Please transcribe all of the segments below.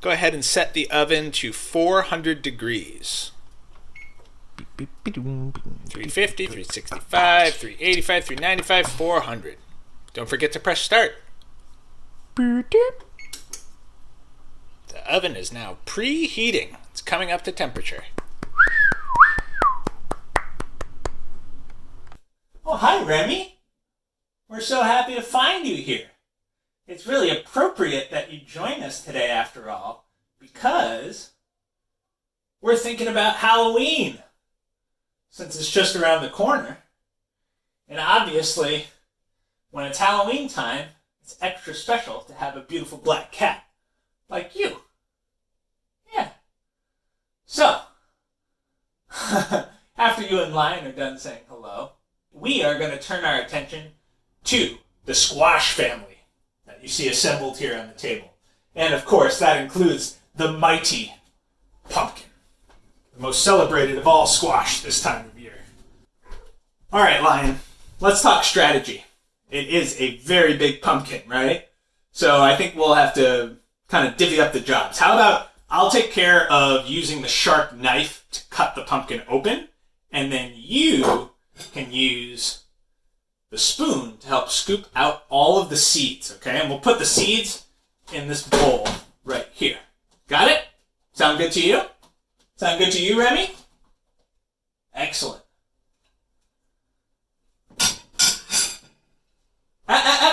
Go ahead and set the oven to 400 degrees. 350, 365, 385, 395, 400. Don't forget to press start. The oven is now preheating. It's coming up to temperature. Oh, hi, Remy. We're so happy to find you here. It's really appropriate that you join us today, after all, because we're thinking about Halloween, since it's just around the corner. And obviously, when it's Halloween time, it's extra special to have a beautiful black cat like you. Yeah. So, after you and Lion are done saying hello, we are going to turn our attention to the squash family that you see assembled here on the table. And of course, that includes the mighty pumpkin, the most celebrated of all squash this time of year. All right, Lion, let's talk strategy. It is a very big pumpkin, right? So I think we'll have to kind of divvy up the jobs. How about I'll take care of using the sharp knife to cut the pumpkin open, and then you can use the spoon to help scoop out all of the seeds, okay? And we'll put the seeds in this bowl right here. Got it? Sound good to you? Sound good to you, Remy? Excellent.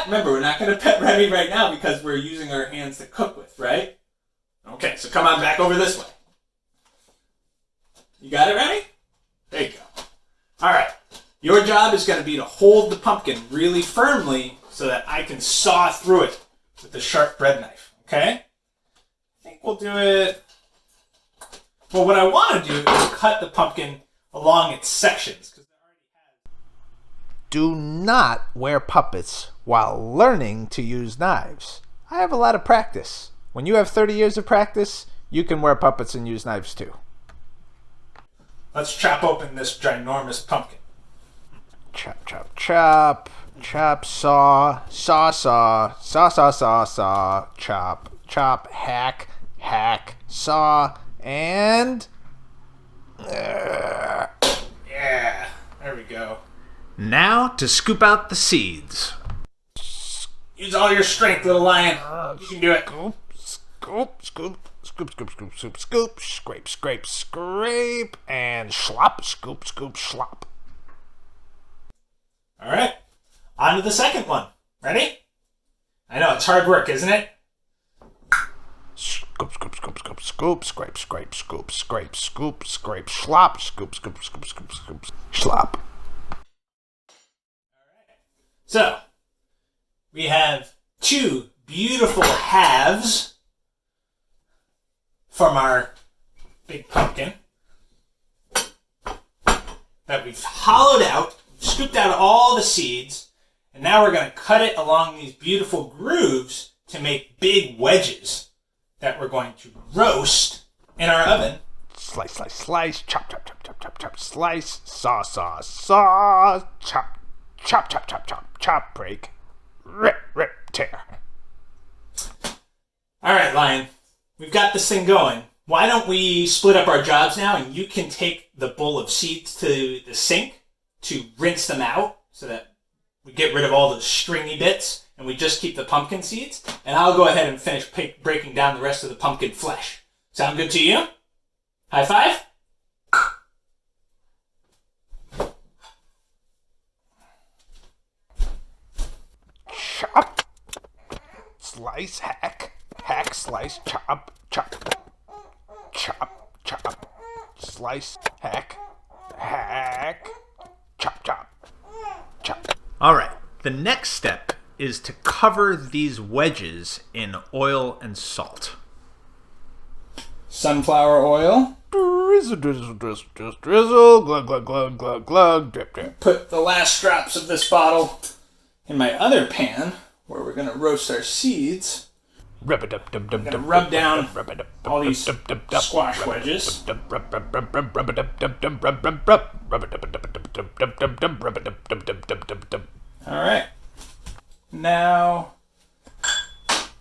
Remember, we're not going to pet Remy right now because we're using our hands to cook with, right? Okay, so come on back over this way. You got it, Remy? There you go. All right. Your job is going to be to hold the pumpkin really firmly so that I can saw through it with the sharp bread knife, okay? I think we'll do it... Well, what I want to do is cut the pumpkin along its sections. Do not wear puppets while learning to use knives. I have a lot of practice. When you have 30 years of practice, you can wear puppets and use knives too. Let's chop open this ginormous pumpkin. Chop, chop, chop. Chop, saw, saw, saw, saw, saw, saw, saw, chop, chop, hack, hack, saw, and... Yeah, there we go. Now to scoop out the seeds. Use all your strength, little lion. You can do it. Scoop, scoop, scoop, scoop, scoop, scoop, scoop, scrape, scrape, scrape, and slop, scoop, scoop, slop. All right, on to the second one. Ready? I know, it's hard work, isn't it? Scoop, scoop, scoop, scoop, scoop, scrape, scrape, scoop, scrape, scoop, scrape, slop, scoop, scoop, scoop, scoop, scoop, slop. So, we have two beautiful halves from our big pumpkin that we've hollowed out, scooped out all the seeds, and now we're going to cut it along these beautiful grooves to make big wedges that we're going to roast in our oven. Slice, slice, slice, chop, chop, chop, chop, chop, chop, slice, saw, saw, saw, chop, chop, chop, chop, chop, chop, break, rip, rip, tear. All right, Lion, we've got this thing going. Why don't we split up our jobs now, and you can take the bowl of seeds to the sink to rinse them out so that we get rid of all the stringy bits and we just keep the pumpkin seeds, and I'll go ahead and finish breaking down the rest of the pumpkin flesh. Sound good to you? High five? Chop, slice, hack, hack, slice, chop, chop, chop, chop, slice, hack, hack, chop, chop, chop. All right, the next step is to cover these wedges in oil and salt. Sunflower oil. Drizzle, drizzle, drizzle, drizzle, drizzle, glug, glug, glug, glug, glug, drip, drip. Put the last drops of this bottle in my other pan where we're going to roast our seeds. I'm going to rub down all these squash wedges. All right. Now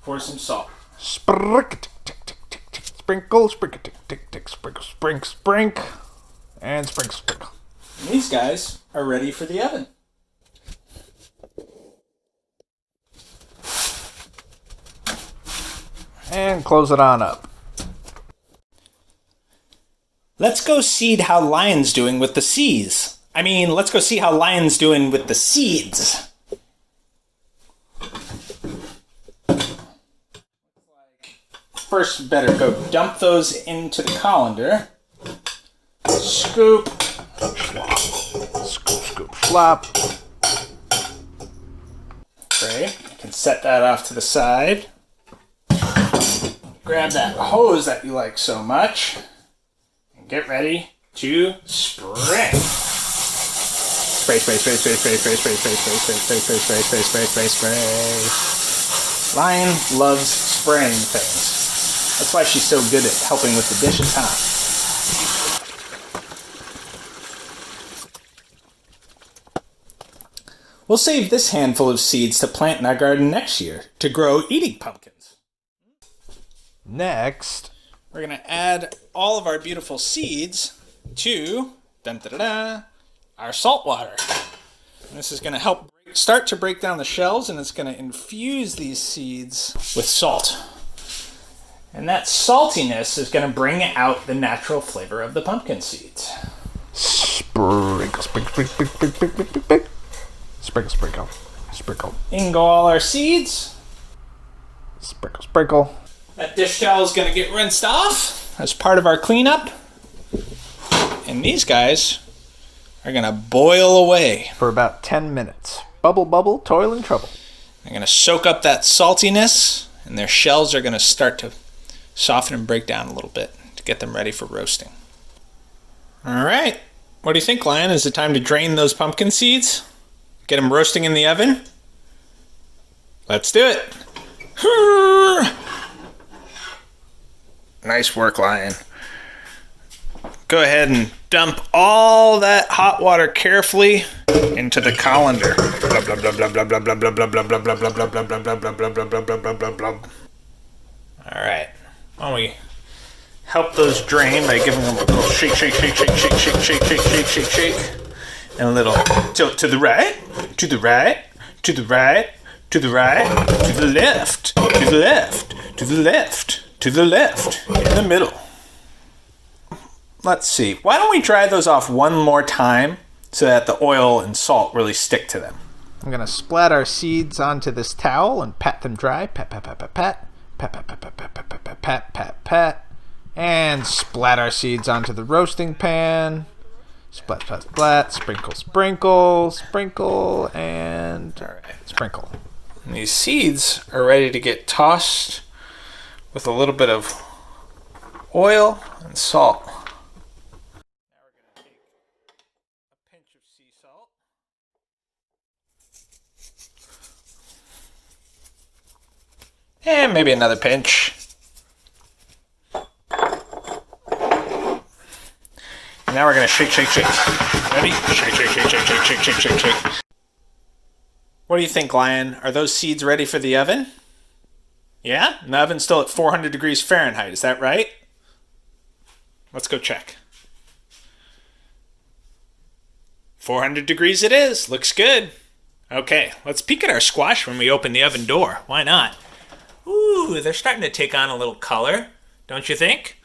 for some salt. Sprinkle, sprinkle, sprinkle, sprinkle, and sprinkle. And these guys are ready for the oven. And close it on up. Let's go see how Lion's doing with the seeds. Let's go see how Lion's doing with the seeds. First, better go dump those into the colander. Scoop. Scoop, scoop, slop. Okay, you can set that off to the side. Grab that hose that you like so much. And get ready to spray. Spray, spray, spray, spray, spray, spray, spray, spray, spray, spray, spray, spray, spray, spray, spray, spray. Lion loves spraying things. That's why she's so good at helping with the dishes, huh? We'll save this handful of seeds to plant in our garden next year to grow eating pumpkins. Next, We're going to add all of our beautiful seeds to our salt water. And this is going to help start to break down the shells, and it's going to infuse these seeds with salt. And that saltiness is going to bring out the natural flavor of the pumpkin seeds. sprinkle, sprinkle, sprinkle, sprinkle, sprinkle, sprinkle, sprinkle, sprinkle, sprinkle, In go all our seeds. sprinkle, sprinkle. That dish towel is going to get rinsed off as part of our cleanup. And these guys are going to boil away. For about 10 minutes. Bubble, bubble, toil and trouble. They're going to soak up that saltiness, and their shells are going to start to soften and break down a little bit to get them ready for roasting. All right. What do you think, Lion? Is it time to drain those pumpkin seeds? Get them roasting in the oven? Let's do it. Nice work, Lion. Go ahead and dump all that hot water carefully into the colander. All right. Why don't we help those drain by giving them a little shake, shake, shake, shake, shake, shake, shake, shake, shake, shake, shake, and a little tilt to the right, to the right, to the right, to the right, to the left, to the left, to the left, to the left, in the middle. Let's see. Why don't we dry those off one more time so that the oil and salt really stick to them? I'm going to splat our seeds onto this towel and pat them dry. Pat, pat, pat, pat, pat. Pat, pat, pat, pat, pat, pat, pat, pat, pat, pat, pat. And splat our seeds onto the roasting pan. Splat, splat, splat. Sprinkle, sprinkle, sprinkle, and sprinkle. And these seeds are ready to get tossed with a little bit of oil and salt. Now we're going to take a pinch of sea salt. And maybe another pinch. And now we're going to shake, shake, shake. Ready? Shake, shake, shake, shake, shake, shake, shake, shake, shake. What do you think, Lion? Are those seeds ready for the oven? Yeah? And the oven's still at 400 degrees Fahrenheit, is that right? Let's go check. 400 degrees it is. Looks good. Okay, let's peek at our squash when we open the oven door. Why not? Ooh, they're starting to take on a little color, don't you think?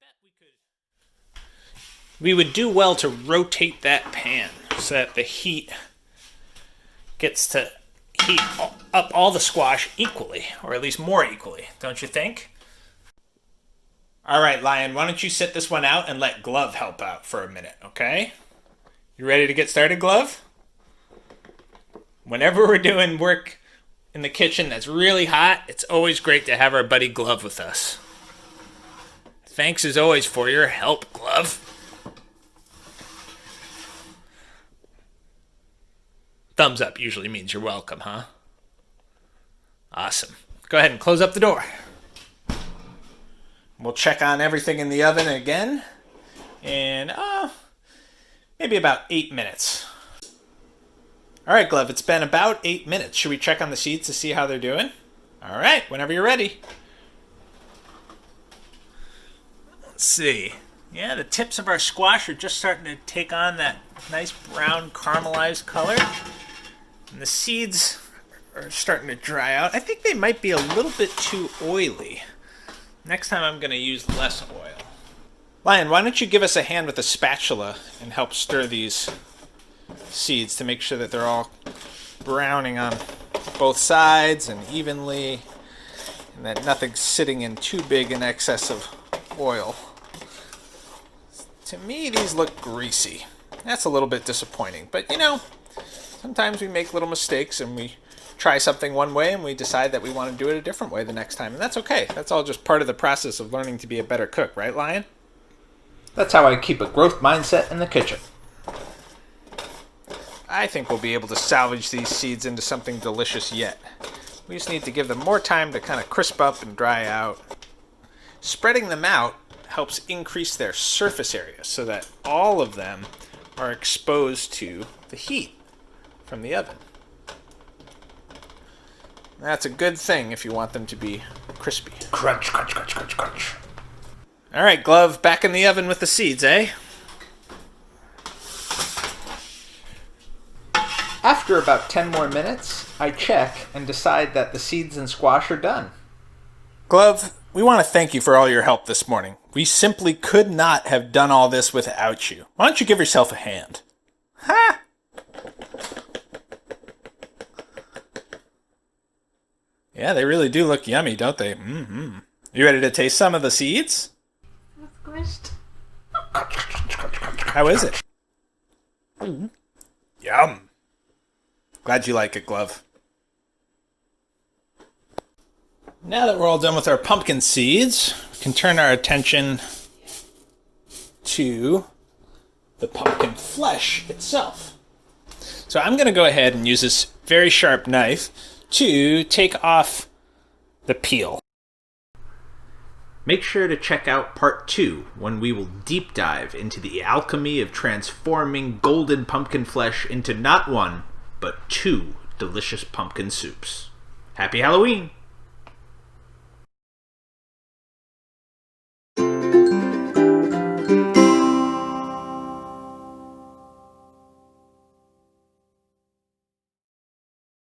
I bet we would do well to rotate that pan so that the heat gets to heat up all the squash equally, or at least more equally, don't you think? All right, Lion, why don't you sit this one out and let Glove help out for a minute, okay? You ready to get started, Glove? Whenever we're doing work in the kitchen that's really hot, it's always great to have our buddy Glove with us. Thanks as always for your help, Glove. Thumbs up usually means you're welcome, huh? Awesome. Go ahead and close up the door. We'll check on everything in the oven again in maybe about 8 minutes. All right, Glove, it's been about 8 minutes. Should we check on the seeds to see how they're doing? All right, whenever you're ready. Let's see. Yeah, the tips of our squash are just starting to take on that nice brown caramelized color. And the seeds are starting to dry out. I think they might be a little bit too oily. Next time I'm going to use less oil. Lion, why don't you give us a hand with a spatula and help stir these seeds to make sure that they're all browning on both sides and evenly, and that nothing's sitting in too big an excess of oil. To me, these look greasy. That's a little bit disappointing, but you know, sometimes we make little mistakes and we try something one way and we decide that we want to do it a different way the next time, and that's okay. That's all just part of the process of learning to be a better cook, right, Lion? That's how I keep a growth mindset in the kitchen. I think we'll be able to salvage these seeds into something delicious yet. We just need to give them more time to kind of crisp up and dry out. Spreading them out helps increase their surface area so that all of them are exposed to the heat from the oven. That's a good thing if you want them to be crispy. Crunch, crunch, crunch, crunch, crunch. All right, Glove, back in the oven with the seeds, eh? After about 10 more minutes, I check and decide that the seeds and squash are done. Glove, we want to thank you for all your help this morning. We simply could not have done all this without you. Why don't you give yourself a hand? Ha! Yeah, they really do look yummy, don't they? Mm-hmm. You ready to taste some of the seeds? How is it? Yum. Glad you like it, Glove. Now that we're all done with our pumpkin seeds, we can turn our attention to the pumpkin flesh itself. So I'm going to go ahead and use this very sharp knife to take off the peel. Make sure to check out part 2 when we will deep dive into the alchemy of transforming golden pumpkin flesh into not one, but 2 delicious pumpkin soups. Happy Halloween!